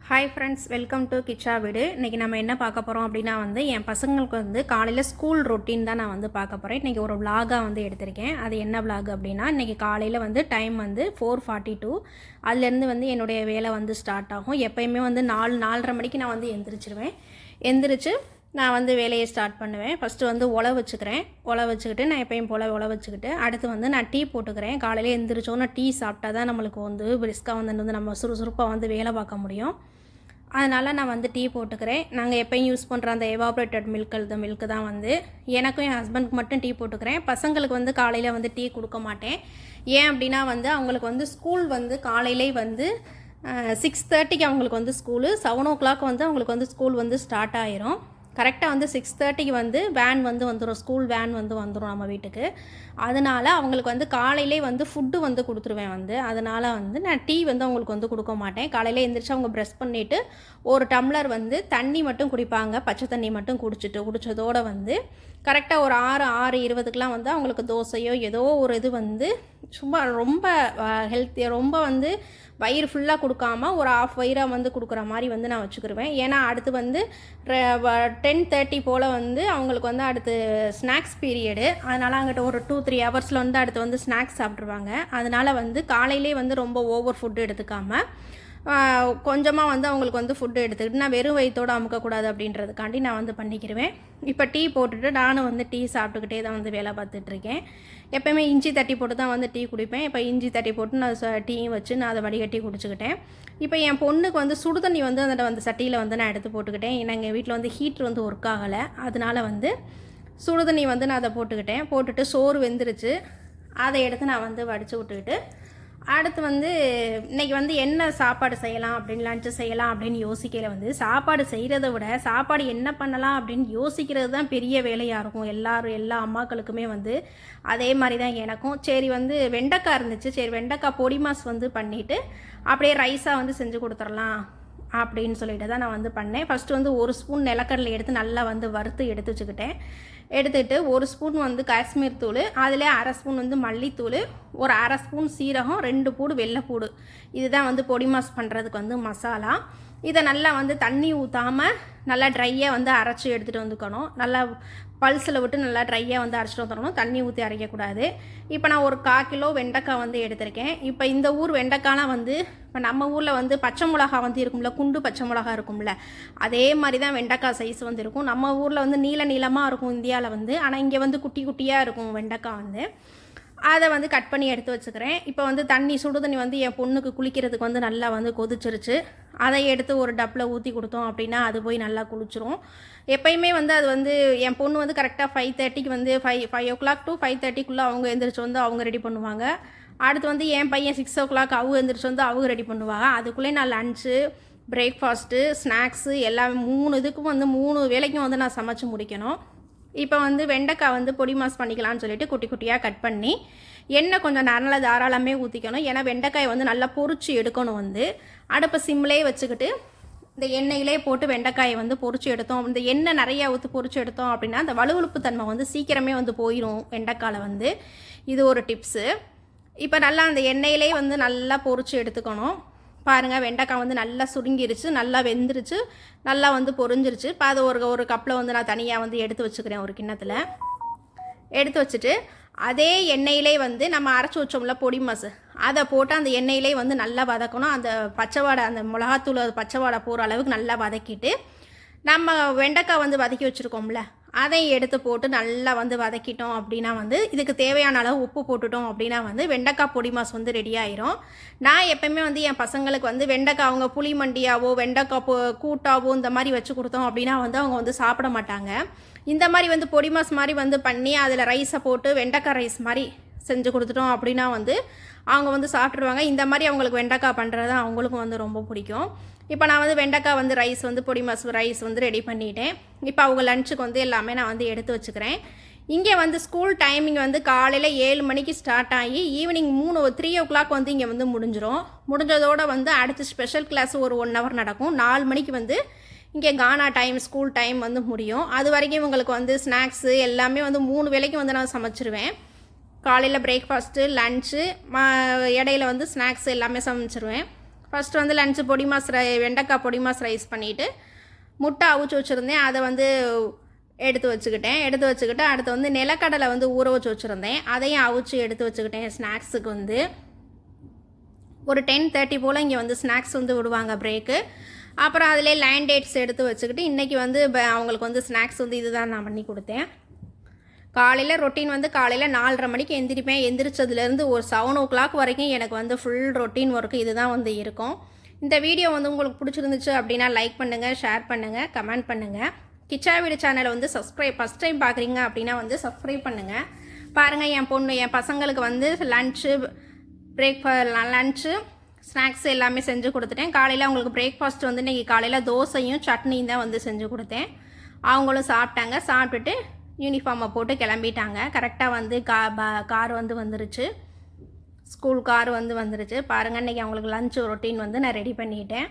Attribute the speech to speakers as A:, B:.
A: Hi friends, welcome to Kichcha வீடு. இன்றைக்கி நம்ம என்ன பார்க்க போகிறோம் அப்படின்னா என் பசங்களுக்கு காலையில் ஸ்கூல் ரொட்டீன் தான் நான் பார்க்க போகிறேன். இன்றைக்கி ஒரு விலாகாக எடுத்திருக்கேன். அது என்ன விலாக் அப்படின்னா, இன்றைக்கி காலையில் டைம் 4:42. அதுலேருந்து என்னுடைய வேலை ஸ்டார்ட் ஆகும். எப்போயுமே 4:30 மணிக்கு நான் எந்திரிச்சிருவேன். எந்திரிச்சு நான் வேலையை ஸ்டார்ட் பண்ணுவேன். ஃபஸ்ட்டு உலை வச்சுக்கிறேன். உலை வச்சுக்கிட்டு நான் எப்பயும் போல் உலை வச்சுக்கிட்டு அடுத்து நான் டீ போட்டுக்கிறேன். காலையில் எந்திரிச்சோன்னா டீ சாப்பிட்டா தான் நம்மளுக்கு பிரிஸ்காக நம்ம சுறுசுறுப்பாக வேலை பார்க்க முடியும். அதனால் நான் டீ போட்டுக்கிறேன். நாங்கள் எப்போயும் யூஸ் பண்ணுற அந்த எவாப்ரேட்டட் மில்க்கு தான் எனக்கும் என் ஹஸ்பண்டுக்கு மட்டும் டீ போட்டுக்கிறேன். பசங்களுக்கு காலையில் டீ கொடுக்க மாட்டேன். ஏன் அப்படின்னா அவங்களுக்கு ஸ்கூல் காலையிலே 6:30க்கு அவங்களுக்கு ஸ்கூலு, 7 o'clock அவங்களுக்கு ஸ்கூல் ஸ்டார்ட் ஆயிரும். கரெக்டாக 6:30க்கு வேன் வந்துடும், ஸ்கூல் வேன் வந்துடும் நம்ம வீட்டுக்கு. அதனால் அவங்களுக்கு காலையிலே ஃபுட்டு கொடுத்துருவேன். அதனால் நான் டீ அவங்களுக்கு கொடுக்க மாட்டேன். காலையில் எழுந்திரிச்சு அவங்க ப்ரெஷ் பண்ணிவிட்டு ஒரு டம்ளர் தண்ணி மட்டும் குடிப்பாங்க. பச்சை தண்ணி மட்டும் குடித்ததோடு கரெக்டாக ஒரு 6:20க்குலாம் அவங்களுக்கு தோசையோ ஏதோ ஒரு இது சும்மா ரொம்ப ஹெல்த்தியாக ரொம்ப வயிறு ஃபுல்லாக கொடுக்காம ஒரு ஆஃப் வயிறாக கொடுக்குற மாதிரி நான் வச்சுக்கிருவேன். ஏன்னா அடுத்து 10:30 போல் அவங்களுக்கு அடுத்து ஸ்நாக்ஸ் பீரியடு. அதனால் அங்கிட்ட ஒரு 2-3 ஹவர்ஸில் அடுத்து ஸ்நாக்ஸ் சாப்பிட்ருவாங்க. அதனால் காலையிலே ரொம்ப ஓவர் ஃபுட்டு எடுத்துக்காமல் கொஞ்சமாக அவங்களுக்கு ஃபுட்டு எடுத்துக்கிட்டு நான் வெறும் வயிற்றோடு அமுக்கக்கூடாது அப்படின்றதுக்காண்டி நான் பண்ணிக்கிடுவேன். இப்போ டீ போட்டுட்டு நானும் டீ சாப்பிட்டுக்கிட்டே தான் வேலை பார்த்துட்ருக்கேன். எப்போயுமே இஞ்சி தட்டி போட்டு தான் டீ குடிப்பேன். இப்போ இஞ்சி தட்டி போட்டு நான் டீயும் வச்சு நான் அதை வடிகட்டி குடிச்சுக்கிட்டேன். இப்போ என் பொண்ணுக்கு சுடுதண்ணி அந்த சட்டியில் நான் எடுத்து போட்டுக்கிட்டேன். ஏன்னா எங்கள் வீட்டில் ஹீட்ரு ஒர்க் ஆகலை. அதனால் சுடுதண்ணி நான் அதை போட்டுட்டு சோறு வெந்துருச்சு. அதை எடுத்து நான் வடித்து விட்டுக்கிட்டு அடுத்து இன்றைக்கி என்ன சாப்பாடு செய்யலாம் அப்படின்னு லஞ்சு செய்யலாம் அப்படின்னு யோசிக்கையில் சாப்பாடு செய்கிறத விட சாப்பாடு என்ன பண்ணலாம் அப்படின்னு யோசிக்கிறது தான் பெரிய வேலையாக இருக்கும். எல்லா அம்மாக்களுக்குமே அதே மாதிரி தான் எனக்கும். சரி வெண்டைக்காய் இருந்துச்சு, சரி வெண்டைக்காய் பொடி மாஸ் பண்ணிவிட்டு அப்படியே ரைஸாக செஞ்சு கொடுத்துடலாம் அப்படின்னு சொல்லிட்டு தான் நான் பண்ணேன். ஃபஸ்ட்டு 1 ஸ்பூன் நிலக்கடலை எடுத்து நல்லா வறுத்து எடுத்து வச்சுக்கிட்டேன். எடுத்துகிட்டு 1 ஸ்பூன் காஷ்மீர் தூள், அதில் 1/2 ஸ்பூன் மல்லித்தூள், ஒரு 1/2 ஸ்பூன் சீரகம், 2 பூடு வெள்ளைப்பூடு, இதுதான் பொடி மாஸ் பண்ணுறதுக்கு மசாலா. இதை நல்லா தண்ணி ஊற்றாமல் நல்லா ட்ரையாக அரைச்சி எடுத்துகிட்டு வந்துக்கணும். நல்லா பல்ஸில் விட்டு நல்லா ட்ரையாக அரைச்சிட்டு வந்துடணும். தண்ணி ஊற்றி அரைக்கக்கூடாது. இப்போ நான் ஒரு 1/4 கிலோ வெண்டைக்காய் எடுத்திருக்கேன். இப்போ இந்த ஊர் வெண்டைக்காய்லாம் இப்போ நம்ம ஊரில் பச்சை மிளகா இருக்கும்ல, குண்டு பச்சை மிளகா இருக்கும்ல, அதே மாதிரி தான் வெண்டைக்காய் சைஸ் இருக்கும். நம்ம ஊரில் நீளமாக இருக்கும் இந்தியாவில். ஆனால் இங்கே குட்டி குட்டியாக இருக்கும் வெண்டைக்காய். அதை கட் பண்ணி எடுத்து வச்சுக்கிறேன். இப்போ தண்ணி சுடு தண்ணி என் பொண்ணுக்கு குளிக்கிறதுக்கு நல்லா கொதிச்சிருச்சு. அதை எடுத்து ஒரு டப்பில் ஊற்றி கொடுத்தோம் அப்படின்னா அது போய் நல்லா குளிச்சிரும். எப்பயுமே அது என் பொண்ணு கரெக்டாக 5:30க்கு 5 o'clock to 5:30க்குள்ளே அவங்க எழுந்திரிச்சு அவங்க ரெடி பண்ணுவாங்க. அடுத்து என் பையன் 6 o'clock அவங்க எழுந்திரிச்சு அவங்க ரெடி பண்ணுவாங்க. அதுக்குள்ளே நான் லன்ச்சு, பிரேக்ஃபாஸ்ட்டு, ஸ்நாக்ஸு எல்லாம் 3 இதுக்கும் 3 வேலைக்கும் நான் சமைச்சு முடிக்கணும். இப்போ வெண்டைக்காய் பொடி மாஸ் பண்ணிக்கலாம்னு சொல்லிட்டு குட்டி குட்டியாக கட் பண்ணி எண்ணெய் கொஞ்சம் நல்லா தாராளமே ஊற்றிக்கணும். ஏன்னா வெண்டைக்காய் நல்லா பொரிச்சு எடுக்கணும். அடுப்பை சிம்லே வச்சுக்கிட்டு இந்த எண்ணெயிலே போட்டு வெண்டைக்காயை பொரிச்சு எடுத்தோம். இந்த எண்ணெய் நிறையா ஊற்றி பொரிச்சு எடுத்தோம் அப்படின்னா அந்த வலுவழுப்பு தன்மை சீக்கிரமே போயிடும் வெண்டைக்காயில். இது ஒரு டிப்ஸு. இப்போ நல்லா அந்த எண்ணெயிலே நல்லா பொரிச்சு எடுத்துக்கணும். பாருங்கள், வெண்டைக்காய் நல்லா சுருங்கிருச்சு, நல்லா வெந்துருச்சு, நல்லா பொரிஞ்சிருச்சு. இப்போ அது ஒரு கப்பில் நான் தனியாக எடுத்து வச்சுக்கிறேன். ஒரு கிண்ணத்தில் எடுத்து வச்சுட்டு அதே எண்ணெயிலே நம்ம அரைச்சி வச்சோம்ல பொடி மாசு, அதை போட்டு அந்த எண்ணெயிலே நல்லா வதக்கணும். அந்த பச்சை வாடை, அந்த மிளகாத்தூள் பச்சை வாடை போகிற அளவுக்கு நல்லா வதக்கிட்டு நம்ம வெண்டைக்காய் வதக்கி வச்சுருக்கோம்ல அதையும் எடுத்து போட்டு நல்லா வதக்கிட்டோம் அப்படின்னா இதுக்கு தேவையான அளவு உப்பு போட்டுட்டோம் அப்படின்னா வெண்டைக்காய் பொடி மாஸ் ரெடி ஆயிரும். நான் எப்போயுமே என் பசங்களுக்கு வெண்டைக்காய் அவங்க புளி மண்டியாவோ வெண்டைக்காய் கூட்டாவோ இந்த மாதிரி வச்சு கொடுத்தோம் அப்படின்னா அவங்க சாப்பிட மாட்டாங்க. இந்த மாதிரி பொடி மாஸ் மாதிரி பண்ணி அதில் ரைஸை போட்டு வெண்டைக்காய் ரைஸ் மாதிரி செஞ்சு கொடுத்துட்டோம் அப்படின்னா அவங்க சாப்பிட்ருவாங்க. இந்த மாதிரி அவங்களுக்கு வெண்டைக்காய் பண்ணுறது தான் அவங்களுக்கும் ரொம்ப பிடிக்கும். இப்போ நான் வெண்டைக்காய் ரைஸ் பொடி மாஸ் ரைஸ் ரெடி பண்ணிட்டேன். இப்போ அவங்க லஞ்சுக்கு எல்லாமே நான் எடுத்து வச்சுக்கிறேன். இங்கே ஸ்கூல் டைமிங் காலையில் 7 மணிக்கு ஸ்டார்ட் ஆகி ஈவினிங் 3 o'clock இங்கே முடிஞ்சிடும். முடிஞ்சதோடு அடுத்து ஸ்பெஷல் கிளாஸ் ஒரு 1 hour நடக்கும். 4 மணிக்கு இங்கே கானா டைம் ஸ்கூல் டைம் முடியும். அது வரைக்கும் இவங்களுக்கு ஸ்நாக்ஸு எல்லாமே 3 வேளைக்கும் நான் சமைச்சிருவேன். காலையில் பிரேக்ஃபாஸ்ட்டு, லன்ச்சு, இடையில ஸ்நாக்ஸ் எல்லாமே சமைச்சிருவேன். ஃபஸ்ட்டு வந்து லன்ச்சு பொடி மாஸ் வெண்டைக்காய் பொடி மாஸ் ரைஸ் பண்ணிவிட்டு முட்டை அவிச்சு வச்சுருந்தேன், அதை வந்து எடுத்து வச்சுக்கிட்டு அடுத்து வந்து நிலக்கடலை வந்து ஊற வச்சு வச்சுருந்தேன், அதையும் அவிச்சு எடுத்து வச்சுக்கிட்டேன். ஸ்நாக்ஸுக்கு வந்து ஒரு 10:30 போல் இங்கே வந்து ஸ்நாக்ஸ் வந்து விடுவாங்க பிரேக்கு. அப்புறம் அதிலே லைன் டேட்ஸ் எடுத்து வச்சுக்கிட்டு இன்றைக்கி வந்து அவங்களுக்கு வந்து ஸ்நாக்ஸ் வந்து இதுதான் நான் பண்ணி கொடுத்தேன். காலையில் ரொட்டீன் வந்து காலையில் 4:30 மணிக்கு எந்திரிப்பேன். எந்திரிச்சதுலேருந்து ஒரு 7 o'clock வரைக்கும் எனக்கு வந்து ஃபுல் ரொட்டீன் ஒர்க்கு இது தான் வந்து இருக்கும். இந்த வீடியோ வந்து உங்களுக்கு பிடிச்சிருந்துச்சு அப்படின்னா லைக் பண்ணுங்கள், ஷேர் பண்ணுங்கள், கமெண்ட் பண்ணுங்கள். கிச்சா வீடு சேனலை வந்து ஃபஸ்ட் டைம் பார்க்குறீங்க அப்படின்னா வந்து சப்ஸ்கிரைப் பண்ணுங்கள். பாருங்கள், என் பசங்களுக்கு வந்து லன்ச்சு ஸ்நாக்ஸ் எல்லாமே செஞ்சு கொடுத்துட்டேன். காலையில் அவங்களுக்கு பிரேக்ஃபாஸ்ட் வந்து இன்றைக்கி காலையில் தோசையும் சட்னியும் தான் வந்து செஞ்சு கொடுத்தேன். அவங்களும் சாப்பிட்டாங்க. சாப்பிட்டுட்டு யூனிஃபார்மை போட்டு கிளம்பிட்டாங்க. கரெக்டாக வந்து கார் வந்து வந்துருச்சு, ஸ்கூல் கார் வந்து வந்துருச்சு. பாருங்கள், இன்றைக்கி அவங்களுக்கு லன்ச் ரொட்டீன் வந்து நான் ரெடி பண்ணிட்டேன்.